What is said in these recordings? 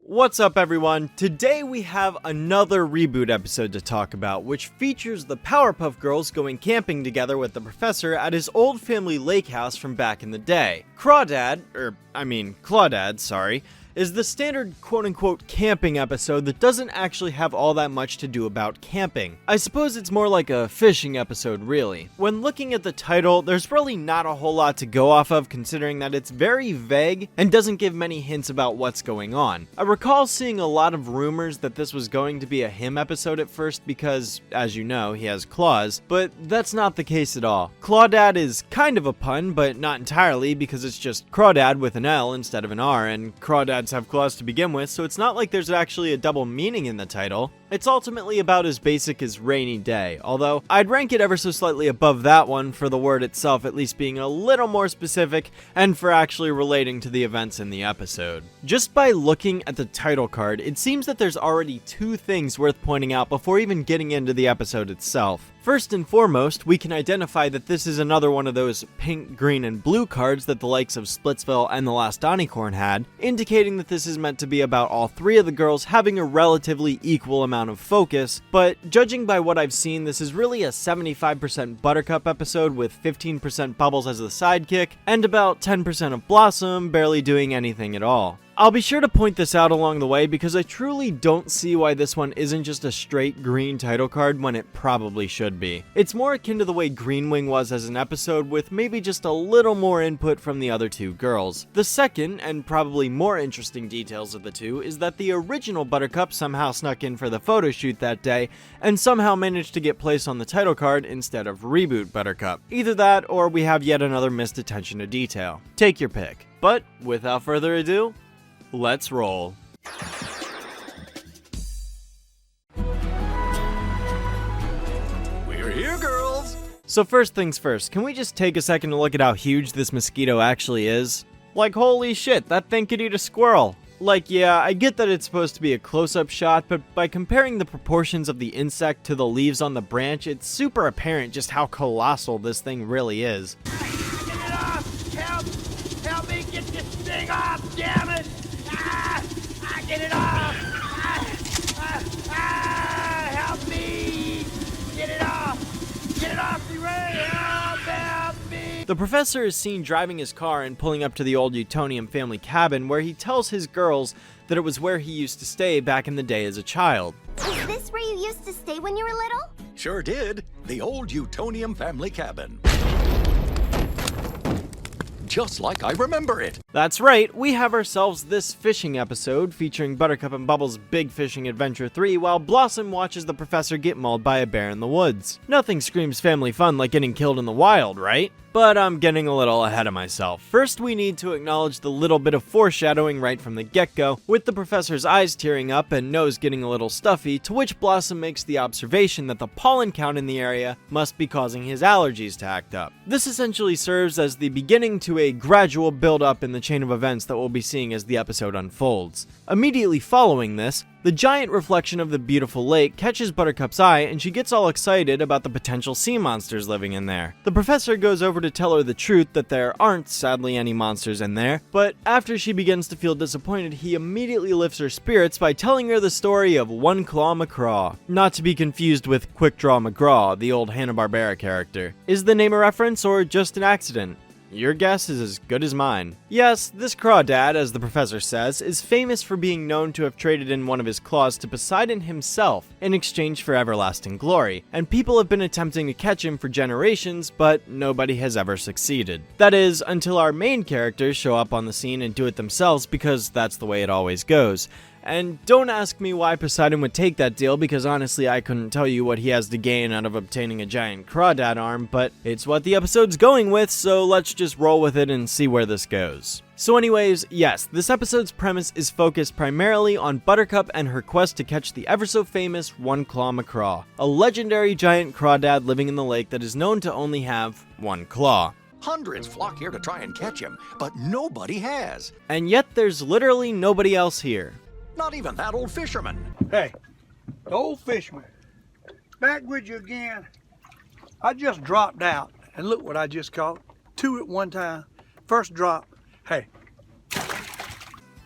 What's up everyone? Today we have another reboot episode to talk about, which features the Powerpuff Girls going camping together with the professor at his old family lake house from back in the day. Clawdad, is the standard quote-unquote camping episode that doesn't actually have all that much to do about camping. I suppose it's more like a fishing episode really. When looking at the title, there's really not a whole lot to go off of considering that it's very vague and doesn't give many hints about what's going on. I recall seeing a lot of rumors that this was going to be a him episode at first because, as you know, he has claws, but that's not the case at all. Clawdad is kind of a pun, but not entirely because it's just Crawdad with an L instead of an R, and Crawdad have claws to begin with, so it's not like there's actually a double meaning in the title. It's ultimately about as basic as rainy day, although I'd rank it ever so slightly above that one for the word itself at least being a little more specific and for actually relating to the events in the episode. Just by looking at the title card, it seems that there's already two things worth pointing out before even getting into the episode itself. First and foremost, we can identify that this is another one of those pink, green, and blue cards that the likes of Splitsville and The Last Donicorn had, indicating that this is meant to be about all three of the girls having a relatively equal amount of focus, but judging by what I've seen, this is really a 75% Buttercup episode with 15% Bubbles as the sidekick, and about 10% of Blossom barely doing anything at all. I'll be sure to point this out along the way because I truly don't see why this one isn't just a straight green title card when it probably should be. It's more akin to the way Green Wing was as an episode with maybe just a little more input from the other two girls. The second, and probably more interesting details of the two, is that the original Buttercup somehow snuck in for the photo shoot that day and somehow managed to get placed on the title card instead of Reboot Buttercup. Either that or we have yet another missed attention to detail. Take your pick. But without further ado, let's roll. We're here, girls! So first things first, can we just take a second to look at how huge this mosquito actually is? Like, holy shit, that thing could eat a squirrel. Like, yeah, I get that it's supposed to be a close-up shot, but by comparing the proportions of the insect to the leaves on the branch, it's super apparent just how colossal this thing really is. Get it off! Help! Help me get this thing off, damn it! Get it off! Help me! Get it off! Get it off me, Ray! Help me! The professor is seen driving his car and pulling up to the old Utonium family cabin where he tells his girls that it was where he used to stay back in the day as a child. Is this where you used to stay when you were little? Sure did. The old Utonium family cabin. Just like I remember it. That's right, we have ourselves this fishing episode featuring Buttercup and Bubbles' Big Fishing Adventure 3 while Blossom watches the professor get mauled by a bear in the woods. Nothing screams family fun like getting killed in the wild, right? But I'm getting a little ahead of myself. First, we need to acknowledge the little bit of foreshadowing right from the get-go, with the professor's eyes tearing up and nose getting a little stuffy, to which Blossom makes the observation that the pollen count in the area must be causing his allergies to act up. This essentially serves as the beginning to a gradual build-up in the chain of events that we'll be seeing as the episode unfolds. Immediately following this, the giant reflection of the beautiful lake catches Buttercup's eye and she gets all excited about the potential sea monsters living in there. The professor goes over to tell her the truth that there aren't sadly any monsters in there, but after she begins to feel disappointed, he immediately lifts her spirits by telling her the story of One Claw McCraw, not to be confused with Quick Draw McGraw, the old Hanna-Barbera character. Is the name a reference or just an accident? Your guess is as good as mine. Yes, this Crawdad, as the professor says, is famous for being known to have traded in one of his claws to Poseidon himself in exchange for everlasting glory, and people have been attempting to catch him for generations, but nobody has ever succeeded. That is, until our main characters show up on the scene and do it themselves, because that's the way it always goes. And don't ask me why Poseidon would take that deal, because honestly I couldn't tell you what he has to gain out of obtaining a giant Crawdad arm, but it's what the episode's going with, so let's just roll with it and see where this goes. So anyways, yes, this episode's premise is focused primarily on Buttercup and her quest to catch the ever-so-famous One Claw McCraw, a legendary giant Crawdad living in the lake that is known to only have one claw. Hundreds flock here to try and catch him, but nobody has. And yet there's literally nobody else here. Not even that old fisherman. Hey, the old fisherman, back with you again. I just dropped out, and look what I just caught. 2 at one time. First drop. Hey.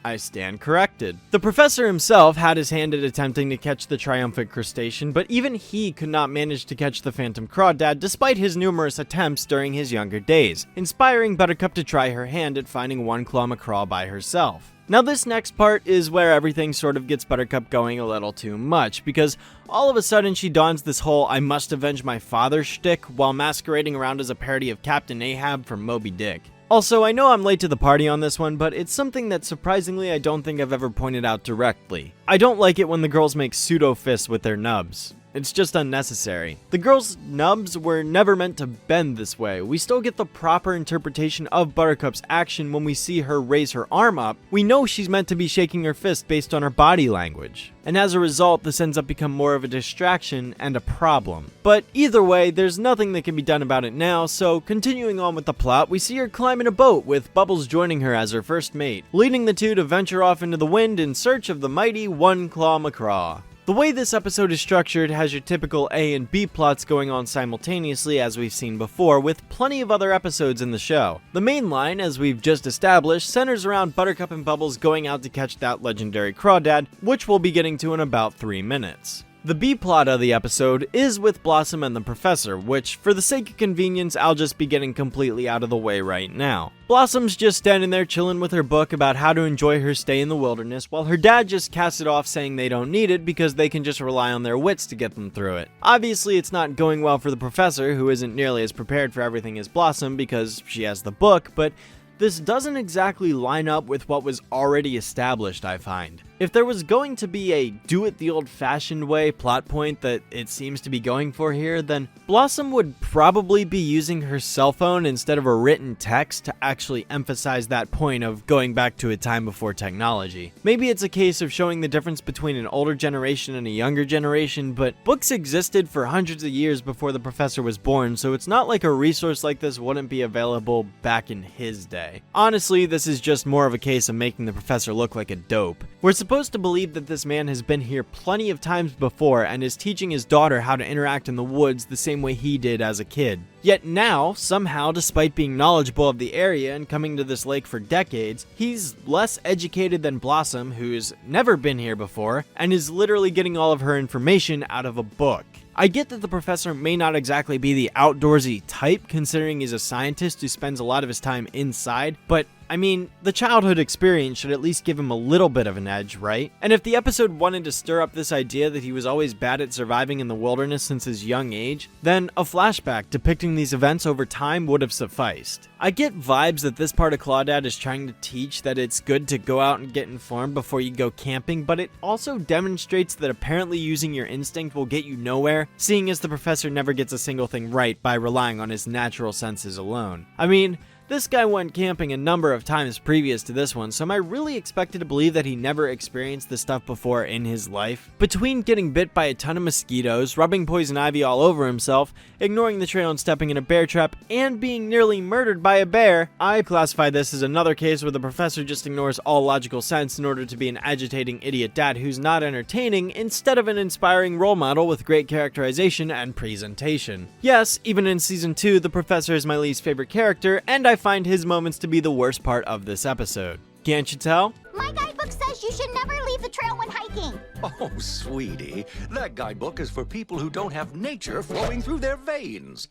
I stand corrected. The professor himself had his hand at attempting to catch the triumphant crustacean, but even he could not manage to catch the phantom Clawdad despite his numerous attempts during his younger days, inspiring Buttercup to try her hand at finding one claw macaw by herself. Now this next part is where everything sort of gets Buttercup going a little too much, because all of a sudden she dons this whole "I must avenge my father" shtick while masquerading around as a parody of Captain Ahab from Moby Dick. Also, I know I'm late to the party on this one, but it's something that surprisingly I don't think I've ever pointed out directly. I don't like it when the girls make pseudo-fists with their nubs. It's just unnecessary. The girls' nubs were never meant to bend this way. We still get the proper interpretation of Buttercup's action when we see her raise her arm up. We know she's meant to be shaking her fist based on her body language. And as a result, this ends up becoming more of a distraction and a problem. But either way, there's nothing that can be done about it now, so continuing on with the plot, we see her climb in a boat with Bubbles joining her as her first mate, leading the two to venture off into the wind in search of the mighty One Claw Macaw. The way this episode is structured has your typical A and B plots going on simultaneously as we've seen before, with plenty of other episodes in the show. The main line, as we've just established, centers around Buttercup and Bubbles going out to catch that legendary Clawdad, which we'll be getting to in about 3 minutes. The B-plot of the episode is with Blossom and the Professor, which, for the sake of convenience, I'll just be getting completely out of the way right now. Blossom's just standing there chilling with her book about how to enjoy her stay in the wilderness, while her dad just casts it off saying they don't need it because they can just rely on their wits to get them through it. Obviously, it's not going well for the Professor, who isn't nearly as prepared for everything as Blossom because she has the book, but this doesn't exactly line up with what was already established, I find. If there was going to be a do-it-the-old-fashioned way plot point that it seems to be going for here, then Blossom would probably be using her cell phone instead of a written text to actually emphasize that point of going back to a time before technology. Maybe it's a case of showing the difference between an older generation and a younger generation, but books existed for hundreds of years before the Professor was born, so it's not like a resource like this wouldn't be available back in his day. Honestly, this is just more of a case of making the Professor look like a dope. We're supposed to believe that this man has been here plenty of times before and is teaching his daughter how to interact in the woods the same way he did as a kid. Yet now, somehow, despite being knowledgeable of the area and coming to this lake for decades, he's less educated than Blossom, who's never been here before, and is literally getting all of her information out of a book. I get that the Professor may not exactly be the outdoorsy type, considering he's a scientist who spends a lot of his time inside, but I mean, the childhood experience should at least give him a little bit of an edge, right? And if the episode wanted to stir up this idea that he was always bad at surviving in the wilderness since his young age, then a flashback depicting these events over time would have sufficed. I get vibes that this part of Clawdad is trying to teach that it's good to go out and get informed before you go camping, but it also demonstrates that apparently using your instinct will get you nowhere, seeing as the Professor never gets a single thing right by relying on his natural senses alone. I mean, this guy went camping a number of times previous to this one, so am I really expected to believe that he never experienced this stuff before in his life? Between getting bit by a ton of mosquitoes, rubbing poison ivy all over himself, ignoring the trail and stepping in a bear trap, and being nearly murdered by a bear, I classify this as another case where the Professor just ignores all logical sense in order to be an agitating idiot dad who's not entertaining, instead of an inspiring role model with great characterization and presentation. Yes, even in Season 2, the Professor is my least favorite character, and I find his moments to be the worst part of this episode. Can't you tell? My guidebook says you should never leave the trail when hiking. Oh, sweetie, that guidebook is for people who don't have nature flowing through their veins.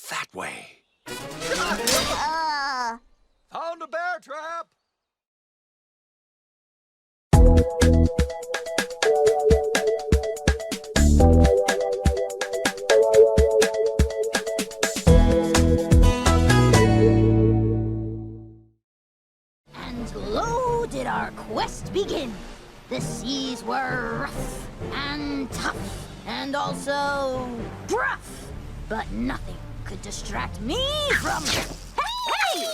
That way. Found a bear trap! Lo did our quest begin. The seas were rough and tough and also gruff, but nothing could distract me from... Hey!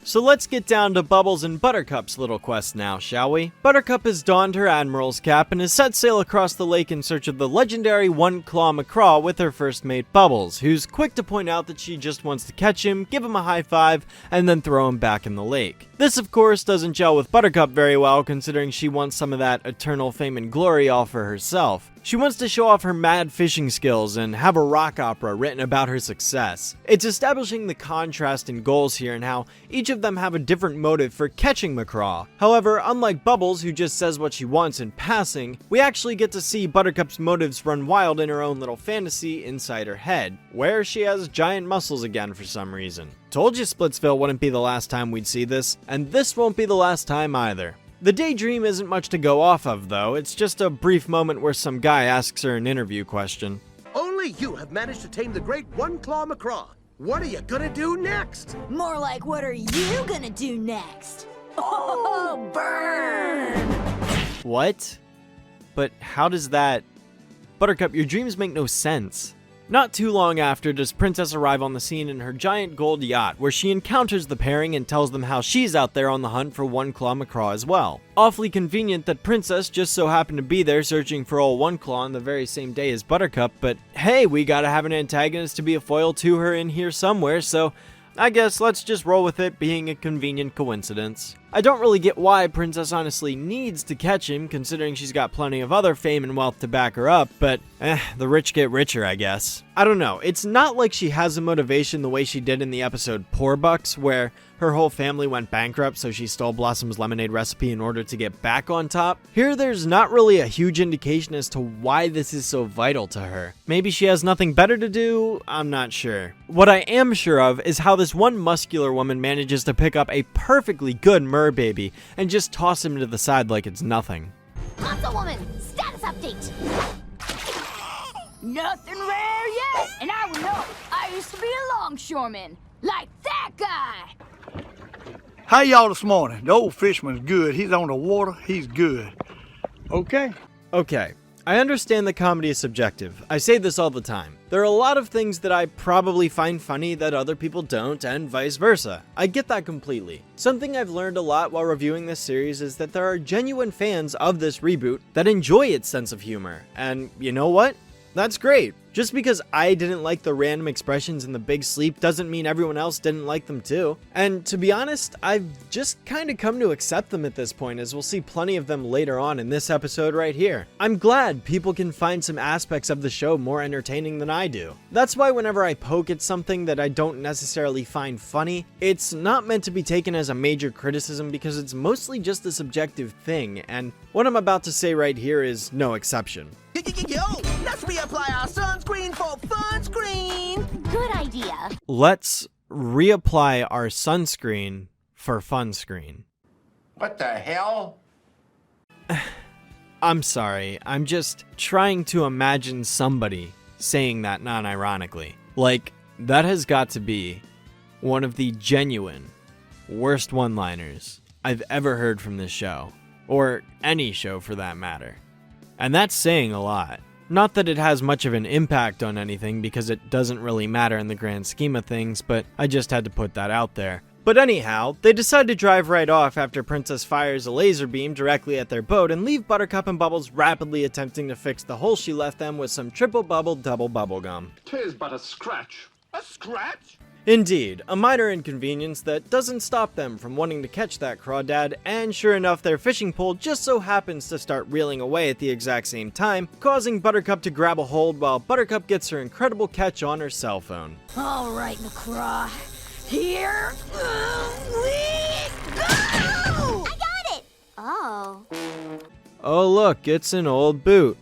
So let's get down to Bubbles and Buttercup's little quest now, shall we? Buttercup has donned her admiral's cap and has set sail across the lake in search of the legendary One Claw Macaw with her first mate Bubbles, who's quick to point out that she just wants to catch him, give him a high five, and then throw him back in the lake. This of course doesn't gel with Buttercup very well, considering she wants some of that eternal fame and glory all for herself. She wants to show off her mad fishing skills and have a rock opera written about her success. It's establishing the contrast in goals here and how each of them have a different motive for catching McCraw. However, unlike Bubbles, who just says what she wants in passing, we actually get to see Buttercup's motives run wild in her own little fantasy inside her head, where she has giant muscles again for some reason. Told you Splitsville wouldn't be the last time we'd see this, and this won't be the last time either. The daydream isn't much to go off of though, it's just a brief moment where some guy asks her an interview question. Only you have managed to tame the great one-claw McCraw. What are you gonna do next? More like, what are you gonna do next? Oh, burn! What? But how does that... Buttercup, your dreams make no sense. Not too long after does Princess arrive on the scene in her giant gold yacht, where she encounters the pairing and tells them how she's out there on the hunt for One Claw McCraw as well. Awfully convenient that Princess just so happened to be there searching for old One Claw on the very same day as Buttercup, but hey, we gotta have an antagonist to be a foil to her in here somewhere, so I guess let's just roll with it being a convenient coincidence. I don't really get why Princess honestly needs to catch him, considering she's got plenty of other fame and wealth to back her up, but the rich get richer, I guess. I don't know, it's not like she has a motivation the way she did in the episode Poor Bucks, where her whole family went bankrupt so she stole Blossom's lemonade recipe in order to get back on top. Here there's not really a huge indication as to why this is so vital to her. Maybe she has nothing better to do? I'm not sure. What I am sure of is how this one muscular woman manages to pick up a perfectly good baby and just toss him to the side like it's nothing. Pizza Woman, status update. Nothing rare yet, and I would know. I used to be a longshoreman, like that guy. How y'all this morning? The old fisherman's good. He's on the water. He's good. Okay. Okay. I understand that comedy is subjective. I say this all the time. There are a lot of things that I probably find funny that other people don't, and vice versa. I get that completely. Something I've learned a lot while reviewing this series is that there are genuine fans of this reboot that enjoy its sense of humor. And you know what? That's great. Just because I didn't like the random expressions in The Big Sleep doesn't mean everyone else didn't like them too. And to be honest, I've just kind of come to accept them at this point, as we'll see plenty of them later on in this episode right here. I'm glad people can find some aspects of the show more entertaining than I do. That's why whenever I poke at something that I don't necessarily find funny, it's not meant to be taken as a major criticism because it's mostly just a subjective thing, and what I'm about to say right here is no exception. Yo, let's reapply our sunscreen for fun screen. Good idea. Let's reapply our sunscreen for fun screen. What the hell? I'm sorry, I'm just trying to imagine somebody saying that non-ironically. Like, that has got to be one of the genuine worst one-liners I've ever heard from this show. Or any show for that matter. And that's saying a lot. Not that it has much of an impact on anything because it doesn't really matter in the grand scheme of things, but I just had to put that out there. But anyhow, they decide to drive right off after Princess fires a laser beam directly at their boat and leave Buttercup and Bubbles rapidly attempting to fix the hole she left them with some triple bubble double bubble gum. 'Tis but a scratch. A scratch? Indeed, a minor inconvenience that doesn't stop them from wanting to catch that Clawdad, and sure enough their fishing pole just so happens to start reeling away at the exact same time, causing Buttercup to grab a hold while Buttercup gets her incredible catch on her cell phone. All right, McCraw. Here we go! I got it. Oh. Oh look, it's an old boot.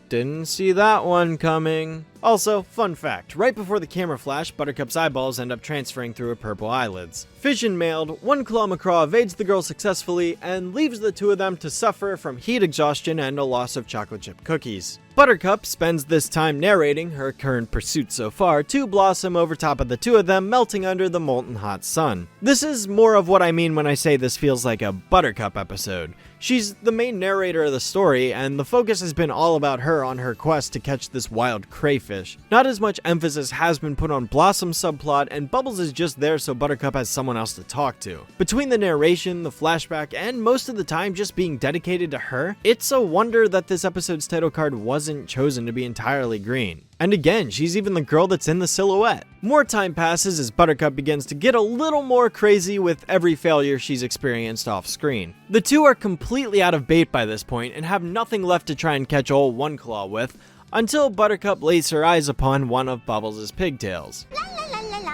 Didn't see that one coming. Also, fun fact, right before the camera flash, Buttercup's eyeballs end up transferring through her purple eyelids. Fission mailed, One Claw McCraw evades the girl successfully and leaves the two of them to suffer from heat exhaustion and a loss of chocolate chip cookies. Buttercup spends this time narrating her current pursuit so far to Blossom over top of the two of them melting under the molten hot sun. This is more of what I mean when I say this feels like a Buttercup episode. She's the main narrator of the story, and the focus has been all about her on her quest to catch this wild crayfish crayfish. Not as much emphasis has been put on Blossom's subplot, and Bubbles is just there so Buttercup has someone else to talk to. Between the narration, the flashback, and most of the time just being dedicated to her, it's a wonder that this episode's title card wasn't chosen to be entirely green. And again, she's even the girl that's in the silhouette. More time passes as Buttercup begins to get a little more crazy with every failure she's experienced off screen. The two are completely out of bait by this point and have nothing left to try and catch old One Claw with, until Buttercup lays her eyes upon one of Bubbles' pigtails. La la la la la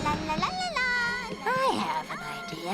la la la la. I have an idea.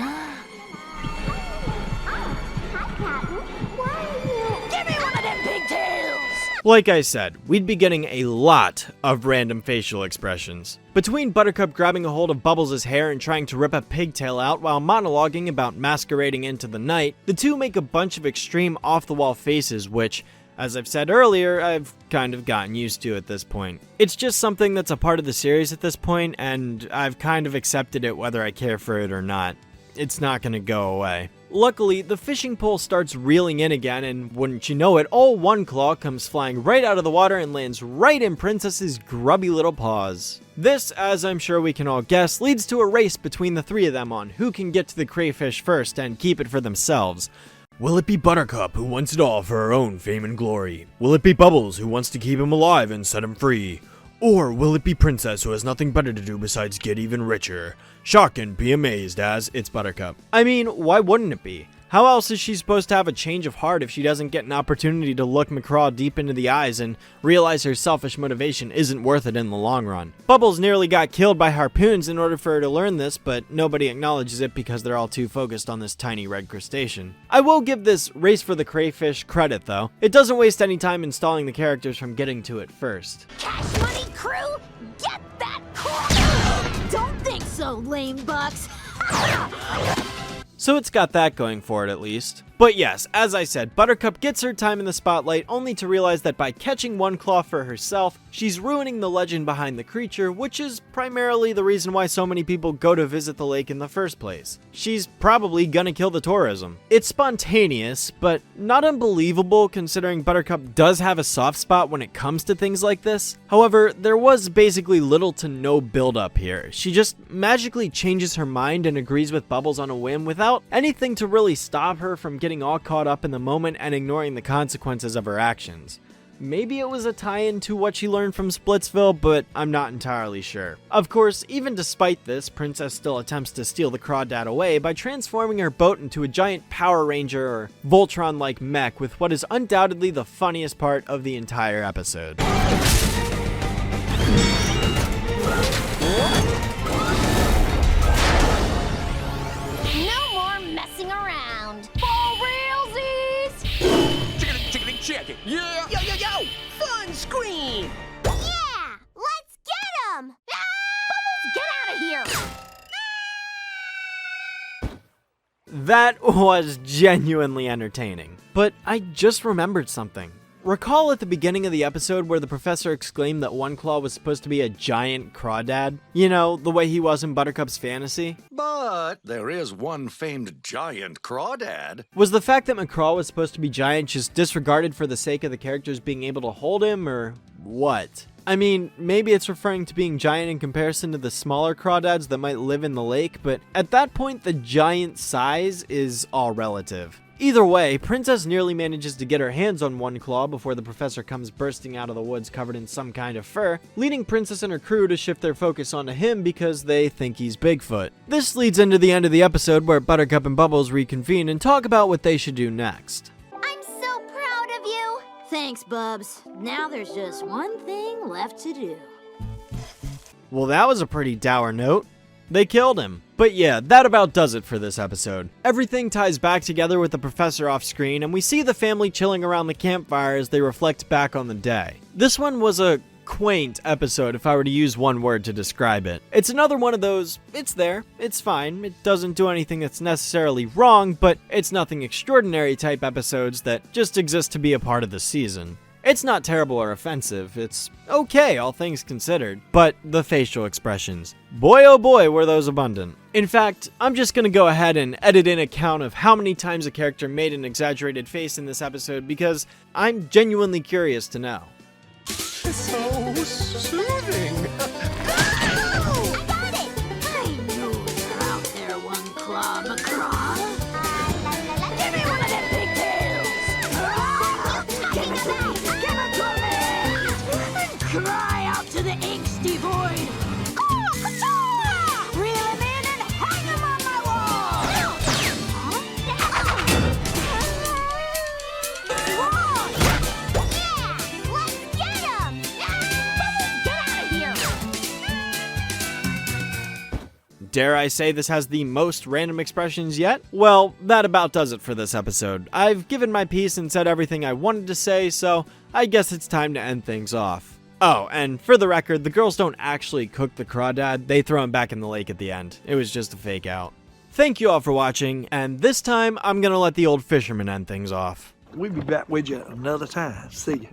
Hi, Captain. Why are you? Give me one of them pigtails! Like I said, we'd be getting a lot of random facial expressions. Between Buttercup grabbing a hold of Bubbles' hair and trying to rip a pigtail out while monologuing about masquerading into the night, the two make a bunch of extreme off-the-wall faces which, as I've said earlier, I've kind of gotten used to at this point. It's just something that's a part of the series at this point, and I've kind of accepted it whether I care for it or not. It's not gonna go away. Luckily, the fishing pole starts reeling in again, and wouldn't you know it, old One Claw comes flying right out of the water and lands right in Princess's grubby little paws. This, as I'm sure we can all guess, leads to a race between the three of them on who can get to the crayfish first and keep it for themselves. Will it be Buttercup, who wants it all for her own fame and glory? Will it be Bubbles, who wants to keep him alive and set him free? Or will it be Princess, who has nothing better to do besides get even richer? Shock and be amazed as it's Buttercup. I mean, why wouldn't it be? How else is she supposed to have a change of heart if she doesn't get an opportunity to look McCraw deep into the eyes and realize her selfish motivation isn't worth it in the long run? Bubbles nearly got killed by harpoons in order for her to learn this, but nobody acknowledges it because they're all too focused on this tiny red crustacean. I will give this Race for the Crayfish credit though. It doesn't waste any time installing the characters from getting to it first. Cash money crew, get that crap! Don't think so, lame bucks. So it's got that going for it at least. But yes, as I said, Buttercup gets her time in the spotlight only to realize that by catching One Claw for herself, she's ruining the legend behind the creature, which is primarily the reason why so many people go to visit the lake in the first place. She's probably gonna kill the tourism. It's spontaneous, but not unbelievable considering Buttercup does have a soft spot when it comes to things like this. However, there was basically little to no build up here. She just magically changes her mind and agrees with Bubbles on a whim without anything to really stop her from getting all caught up in the moment and ignoring the consequences of her actions. Maybe it was a tie-in to what she learned from Splitsville, but I'm not entirely sure. Of course, even despite this, Princess still attempts to steal the Clawdad away by transforming her boat into a giant Power Ranger or Voltron-like mech with what is undoubtedly the funniest part of the entire episode. No more messing around. For realsies! Chickadee, chickadee, yeah! Yo, yo, yo! Fun scream! Yeah! Let's get 'em! Get out of here! That was genuinely entertaining. But I just remembered something. Recall at the beginning of the episode where the professor exclaimed that One Claw was supposed to be a giant crawdad? You know, the way he was in Buttercup's fantasy? But there is one famed giant crawdad. Was the fact that McCraw was supposed to be giant just disregarded for the sake of the characters being able to hold him, or what? I mean, maybe it's referring to being giant in comparison to the smaller crawdads that might live in the lake, but at that point the giant size is all relative. Either way, Princess nearly manages to get her hands on One Claw before the professor comes bursting out of the woods covered in some kind of fur, leading Princess and her crew to shift their focus onto him because they think he's Bigfoot. This leads into the end of the episode where Buttercup and Bubbles reconvene and talk about what they should do next. I'm so proud of you! Thanks, Bubs. Now there's just one thing left to do. Well, that was a pretty dour note. They killed him. But yeah, that about does it for this episode. Everything ties back together with the professor off screen, and we see the family chilling around the campfire as they reflect back on the day. This one was a quaint episode if I were to use one word to describe it. It's another one of those, it's there, it's fine, it doesn't do anything that's necessarily wrong, but it's nothing extraordinary type episodes that just exist to be a part of the season. It's not terrible or offensive, it's okay, all things considered, but the facial expressions, boy oh boy were those abundant. In fact, I'm just gonna go ahead and edit in a count of how many times a character made an exaggerated face in this episode because I'm genuinely curious to know. So soothing. I got it! I know you're out there, One Claw McCraw. Give me one of them pigtails! Give it to me! Give it to me! And cry out to the angsty void! Oh, ka-cha! Reel him in and hang him on my wall! Yeah! Let's get him! Get out of here! Dare I say this has the most random expressions yet? Well, that about does it for this episode. I've given my piece and said everything I wanted to say, so I guess it's time to end things off. Oh, and for the record, the girls don't actually cook the Clawdad, they throw him back in the lake at the end. It was just a fake out. Thank you all for watching, and this time I'm gonna let the old fisherman end things off. We'll be back with you another time. See ya.